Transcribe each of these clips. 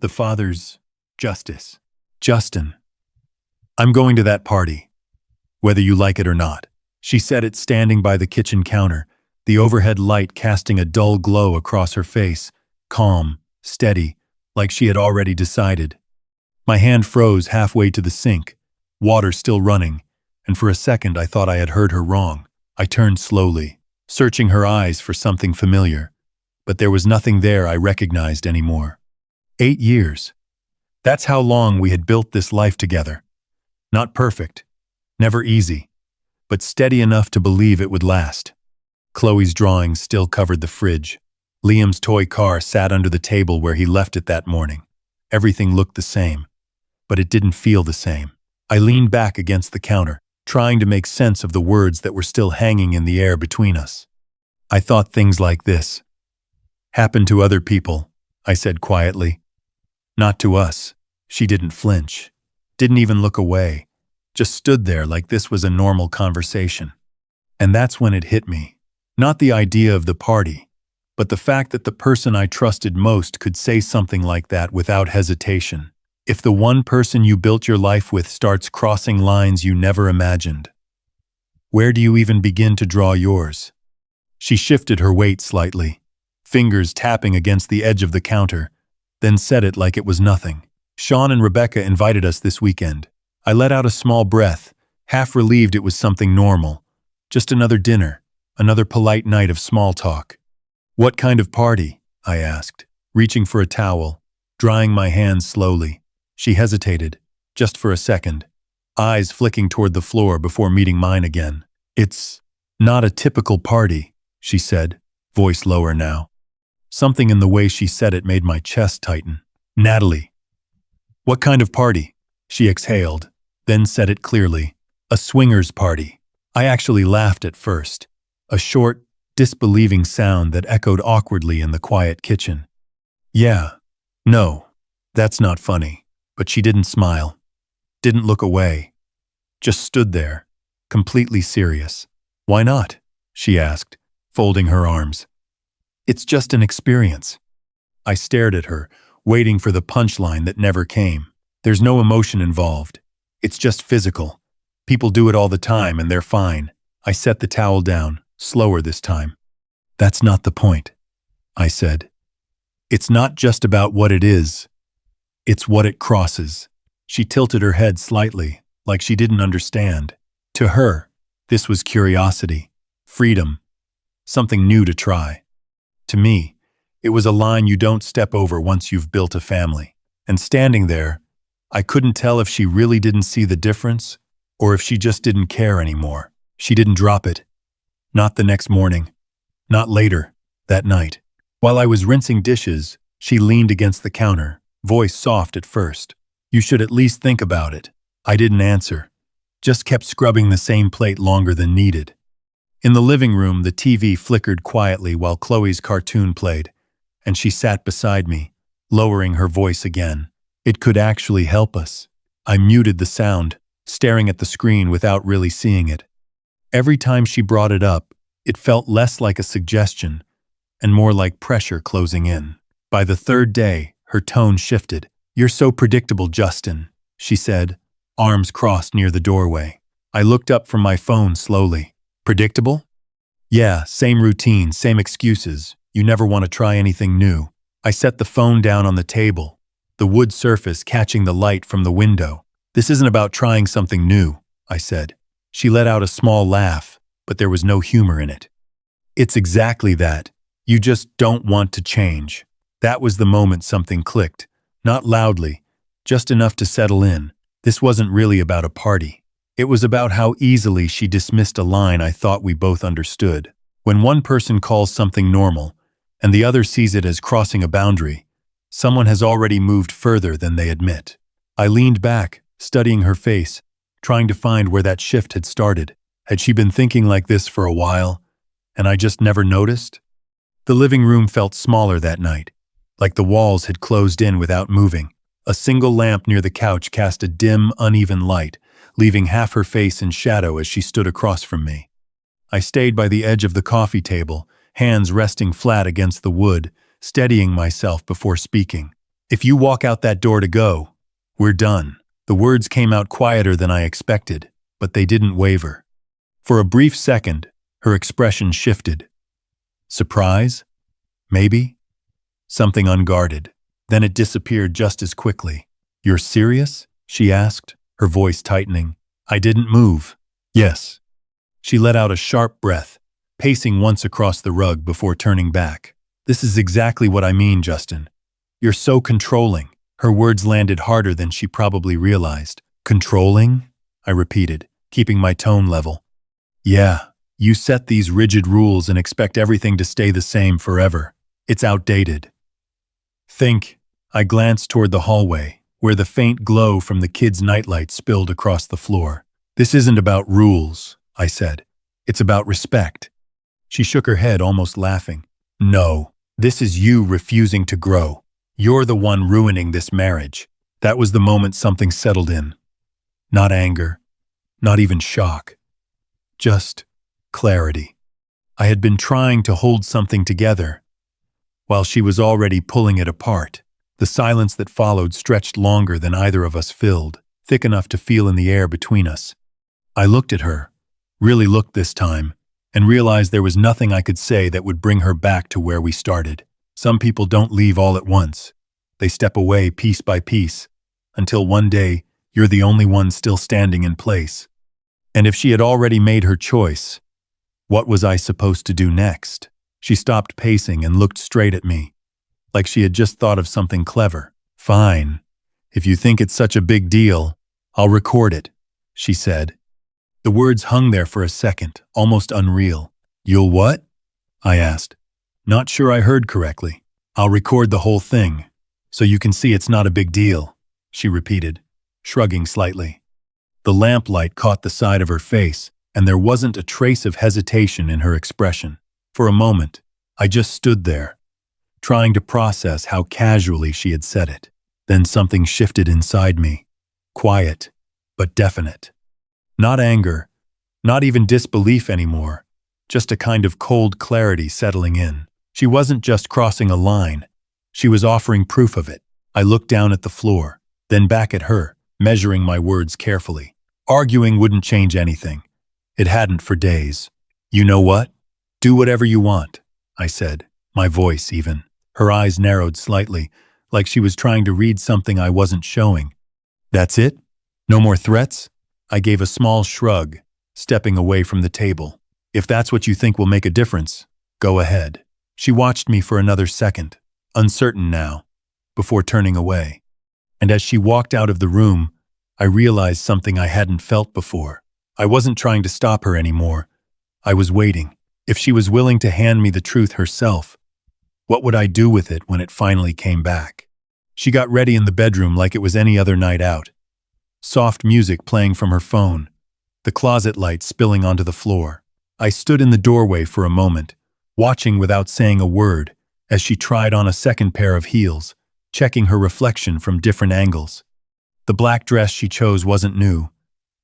The father's justice. Justin, I'm going to that party, whether you like it or not. She said it standing by the kitchen counter, the overhead light casting a dull glow across her face, calm, steady, like she had already decided. My hand froze halfway to the sink, water still running, and for a second I thought I had heard her wrong. I turned slowly, searching her eyes for something familiar, but there was nothing there I recognized anymore. 8 years. That's how long we had built this life together. Not perfect, never easy, but steady enough to believe it would last. Chloe's drawings still covered the fridge. Liam's toy car sat under the table where he left it that morning. Everything looked the same, but it didn't feel the same. I leaned back against the counter, trying to make sense of the words that were still hanging in the air between us. I thought things like this happened to other people, I said quietly. Not to us. She didn't flinch, didn't even look away, just stood there like this was a normal conversation. And that's when it hit me. Not the idea of the party, but the fact that the person I trusted most could say something like that without hesitation. If the one person you built your life with starts crossing lines you never imagined, where do you even begin to draw yours? She shifted her weight slightly, fingers tapping against the edge of the counter, then said it like it was nothing. Sean and Rebecca invited us this weekend. I let out a small breath, half relieved it was something normal. Just another dinner, another polite night of small talk. What kind of party? I asked, reaching for a towel, drying my hands slowly. She hesitated, just for a second, eyes flicking toward the floor before meeting mine again. It's not a typical party, she said, voice lower now. Something in the way she said it made my chest tighten. Natalie. What kind of party? She exhaled, then said it clearly. A swingers party. I actually laughed at first, a short, disbelieving sound that echoed awkwardly in the quiet kitchen. Yeah, no, that's not funny. But she didn't smile, didn't look away, just stood there, completely serious. Why not? She asked, folding her arms. It's just an experience. I stared at her, waiting for the punchline that never came. There's no emotion involved. It's just physical. People do it all the time and they're fine. I set the towel down, slower this time. That's not the point, I said. It's not just about what it is. It's what it crosses. She tilted her head slightly, like she didn't understand. To her, this was curiosity, freedom, something new to try. To me, it was a line you don't step over once you've built a family. And standing there, I couldn't tell if she really didn't see the difference or if she just didn't care anymore. She didn't drop it. Not the next morning. Not later, that night. While I was rinsing dishes, she leaned against the counter, voice soft at first. You should at least think about it. I didn't answer, just kept scrubbing the same plate longer than needed. In the living room, the TV flickered quietly while Chloe's cartoon played, and she sat beside me, lowering her voice again. It could actually help us. I muted the sound, staring at the screen without really seeing it. Every time she brought it up, it felt less like a suggestion and more like pressure closing in. By the third day, her tone shifted. You're so predictable, Justin, she said, arms crossed near the doorway. I looked up from my phone slowly. Predictable? Yeah, same routine, same excuses. You never want to try anything new. I set the phone down on the table, the wood surface catching the light from the window. This isn't about trying something new, I said. She let out a small laugh, but there was no humor in it. It's exactly that. You just don't want to change. That was the moment something clicked. Not loudly, just enough to settle in. This wasn't really about a party. It was about how easily she dismissed a line I thought we both understood. When one person calls something normal, and the other sees it as crossing a boundary, someone has already moved further than they admit. I leaned back, studying her face, trying to find where that shift had started. Had she been thinking like this for a while, and I just never noticed? The living room felt smaller that night, like the walls had closed in without moving. A single lamp near the couch cast a dim, uneven light, leaving half her face in shadow as she stood across from me. I stayed by the edge of the coffee table, hands resting flat against the wood, steadying myself before speaking. If you walk out that door to go, we're done. The words came out quieter than I expected, but they didn't waver. For a brief second, her expression shifted. Surprise? Maybe? Something unguarded. Then it disappeared just as quickly. You're serious? She asked, her voice tightening. I didn't move. Yes. She let out a sharp breath, pacing once across the rug before turning back. This is exactly what I mean, Justin. You're so controlling. Her words landed harder than she probably realized. Controlling? I repeated, keeping my tone level. Yeah, you set these rigid rules and expect everything to stay the same forever. It's outdated. I glanced toward the hallway, where the faint glow from the kids' nightlight spilled across the floor. This isn't about rules, I said. It's about respect. She shook her head, almost laughing. No, this is you refusing to grow. You're the one ruining this marriage. That was the moment something settled in. Not anger, not even shock. Just clarity. I had been trying to hold something together, while she was already pulling it apart. The silence that followed stretched longer than either of us filled, thick enough to feel in the air between us. I looked at her, really looked this time, and realized there was nothing I could say that would bring her back to where we started. Some people don't leave all at once. They step away piece by piece, until one day you're the only one still standing in place. And if she had already made her choice, what was I supposed to do next? She stopped pacing and looked straight at me, like she had just thought of something clever. Fine. If you think it's such a big deal, I'll record it, she said. The words hung there for a second, almost unreal. You'll what? I asked. Not sure I heard correctly. I'll record the whole thing, so you can see it's not a big deal, she repeated, shrugging slightly. The lamplight caught the side of her face, and there wasn't a trace of hesitation in her expression. For a moment, I just stood there, trying to process how casually she had said it. Then something shifted inside me. Quiet, but definite. Not anger, not even disbelief anymore, just a kind of cold clarity settling in. She wasn't just crossing a line, she was offering proof of it. I looked down at the floor, then back at her, measuring my words carefully. Arguing wouldn't change anything. It hadn't for days. You know what? Do whatever you want, I said, my voice even. Her eyes narrowed slightly, like she was trying to read something I wasn't showing. That's it? No more threats? I gave a small shrug, stepping away from the table. If that's what you think will make a difference, go ahead. She watched me for another second, uncertain now, before turning away. And as she walked out of the room, I realized something I hadn't felt before. I wasn't trying to stop her anymore. I was waiting. If she was willing to hand me the truth herself, what would I do with it when it finally came back? She got ready in the bedroom like it was any other night out. Soft music playing from her phone, the closet light spilling onto the floor. I stood in the doorway for a moment, watching without saying a word as she tried on a second pair of heels, checking her reflection from different angles. The black dress she chose wasn't new,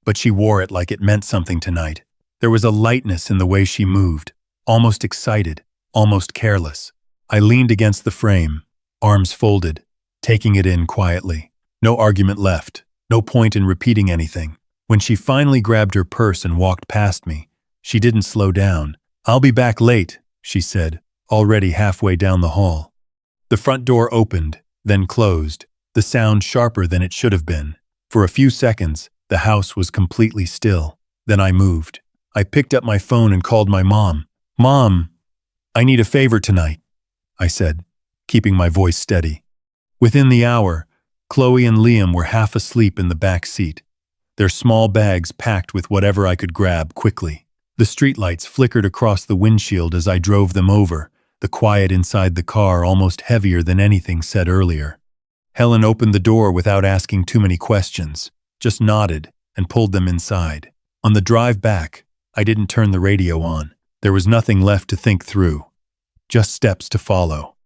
but she wore it like it meant something tonight. There was a lightness in the way she moved, almost excited, almost careless. I leaned against the frame, arms folded, taking it in quietly. No argument left, no point in repeating anything. When she finally grabbed her purse and walked past me, she didn't slow down. I'll be back late, she said, already halfway down the hall. The front door opened, then closed, the sound sharper than it should have been. For a few seconds, the house was completely still. Then I moved. I picked up my phone and called my mom. Mom, I need a favor tonight, I said, keeping my voice steady. Within the hour, Chloe and Liam were half asleep in the back seat, their small bags packed with whatever I could grab quickly. The streetlights flickered across the windshield as I drove them over, the quiet inside the car almost heavier than anything said earlier. Helen opened the door without asking too many questions, just nodded and pulled them inside. On the drive back, I didn't turn the radio on. There was nothing left to think through, just steps to follow.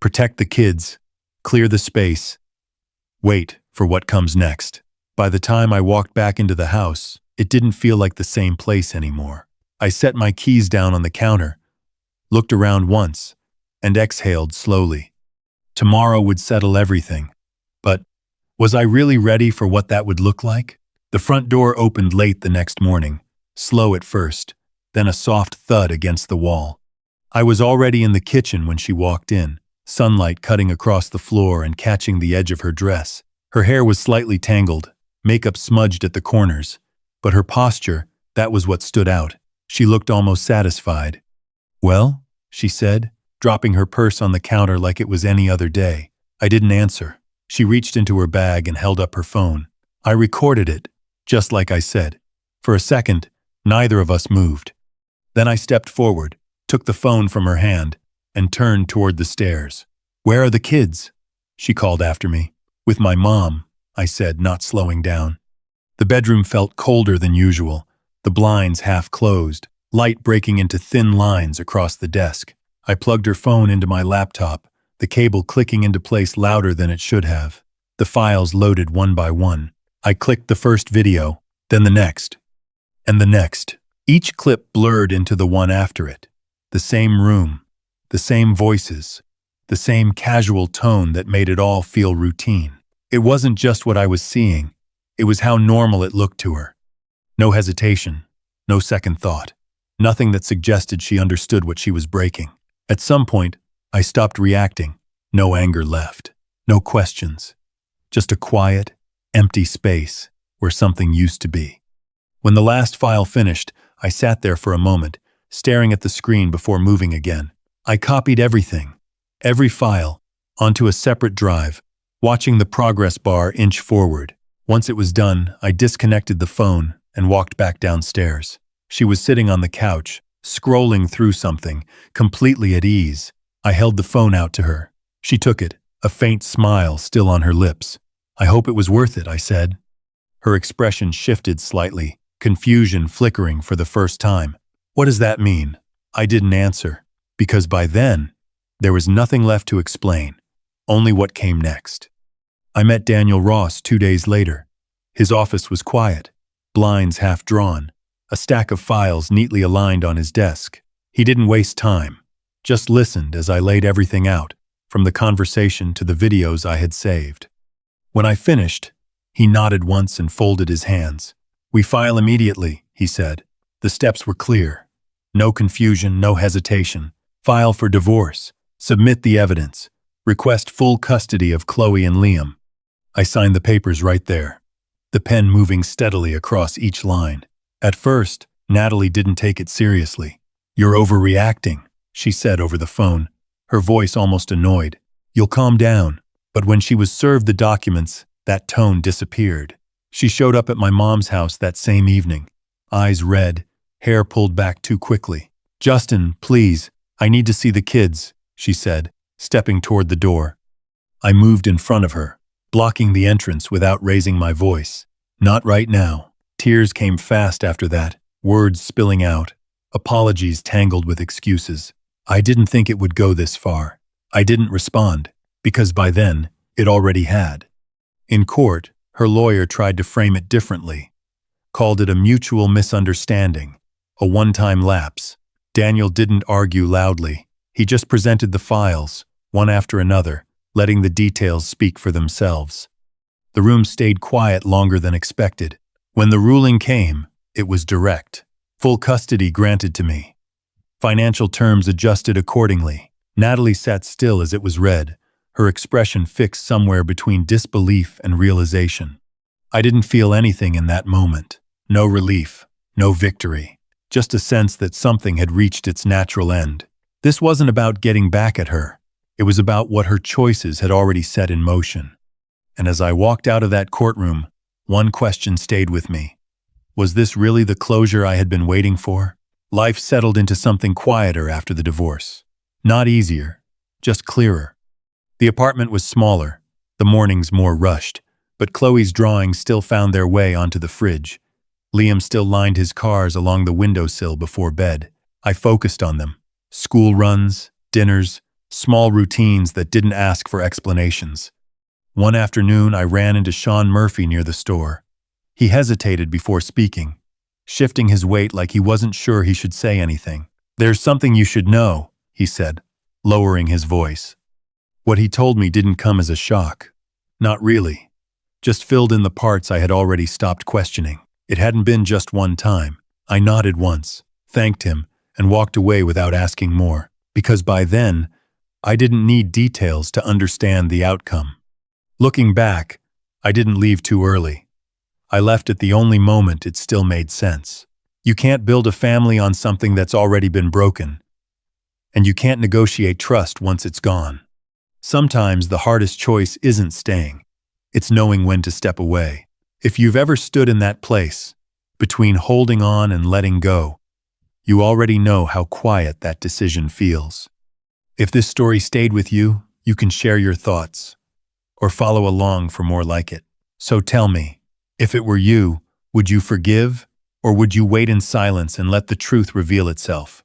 Protect the kids, clear the space, wait for what comes next. By the time I walked back into the house, it didn't feel like the same place anymore. I set my keys down on the counter, looked around once, and exhaled slowly. Tomorrow would settle everything. But was I really ready for what that would look like? The front door opened late the next morning, slow at first, then a soft thud against the wall. I was already in the kitchen when she walked in, sunlight cutting across the floor and catching the edge of her dress. Her hair was slightly tangled, makeup smudged at the corners, but her posture, that was what stood out. She looked almost satisfied. "Well?" she said, dropping her purse on the counter like it was any other day. I didn't answer. She reached into her bag and held up her phone. I recorded it, just like I said. For a second, neither of us moved. Then I stepped forward, took the phone from her hand, and turned toward the stairs. "Where are the kids?" she called after me. "With my mom," I said, not slowing down. The bedroom felt colder than usual, the blinds half closed, light breaking into thin lines across the desk. I plugged her phone into my laptop, the cable clicking into place louder than it should have. The files loaded one by one. I clicked the first video, then the next, and the next. Each clip blurred into the one after it. The same room, the same voices, the same casual tone that made it all feel routine. It wasn't just what I was seeing, it was how normal it looked to her. No hesitation, no second thought, nothing that suggested she understood what she was breaking. At some point, I stopped reacting. No anger left, no questions. Just a quiet, empty space where something used to be. When the last file finished, I sat there for a moment, staring at the screen before moving again. I copied everything, every file, onto a separate drive, watching the progress bar inch forward. Once it was done, I disconnected the phone and walked back downstairs. She was sitting on the couch, scrolling through something, completely at ease. I held the phone out to her. She took it, a faint smile still on her lips. "I hope it was worth it," I said. Her expression shifted slightly, confusion flickering for the first time. "What does that mean?" I didn't answer, because by then, there was nothing left to explain, only what came next. I met Daniel Ross 2 days later. His office was quiet, blinds half drawn, a stack of files neatly aligned on his desk. He didn't waste time, just listened as I laid everything out, from the conversation to the videos I had saved. When I finished, he nodded once and folded his hands. "We file immediately," he said. The steps were clear. No confusion, no hesitation. File for divorce. Submit the evidence. Request full custody of Chloe and Liam. I signed the papers right there, the pen moving steadily across each line. At first, Natalie didn't take it seriously. "You're overreacting," she said over the phone, her voice almost annoyed. "You'll calm down." But when she was served the documents, that tone disappeared. She showed up at my mom's house that same evening, eyes red, hair pulled back too quickly. "Justin, please, I need to see the kids," she said, stepping toward the door. I moved in front of her, blocking the entrance without raising my voice. "Not right now." Tears came fast after that, words spilling out, apologies tangled with excuses. I didn't think it would go this far. I didn't respond, because by then, it already had. In court, her lawyer tried to frame it differently, called it a mutual misunderstanding, a one-time lapse. Daniel didn't argue loudly. He just presented the files, one after another, letting the details speak for themselves. The room stayed quiet longer than expected. When the ruling came, it was direct. Full custody granted to me. Financial terms adjusted accordingly. Natalie sat still as it was read, her expression fixed somewhere between disbelief and realization. I didn't feel anything in that moment. No relief, no victory, just a sense that something had reached its natural end. This wasn't about getting back at her. It was about what her choices had already set in motion. And as I walked out of that courtroom, one question stayed with me. Was this really the closure I had been waiting for? Life settled into something quieter after the divorce. Not easier, just clearer. The apartment was smaller, the mornings more rushed, but Chloe's drawings still found their way onto the fridge. Liam still lined his cars along the windowsill before bed. I focused on them. School runs, dinners, small routines that didn't ask for explanations. One afternoon, I ran into Sean Murphy near the store. He hesitated before speaking, shifting his weight like he wasn't sure he should say anything. "There's something you should know," he said, lowering his voice. What he told me didn't come as a shock. Not really. Just filled in the parts I had already stopped questioning. It hadn't been just one time. I nodded once, thanked him, and walked away without asking more, because by then, I didn't need details to understand the outcome. Looking back, I didn't leave too early. I left at the only moment it still made sense. You can't build a family on something that's already been broken, and you can't negotiate trust once it's gone. Sometimes the hardest choice isn't staying. It's knowing when to step away. If you've ever stood in that place, between holding on and letting go, you already know how quiet that decision feels. If this story stayed with you, you can share your thoughts, or follow along for more like it. So tell me, if it were you, would you forgive, or would you wait in silence and let the truth reveal itself?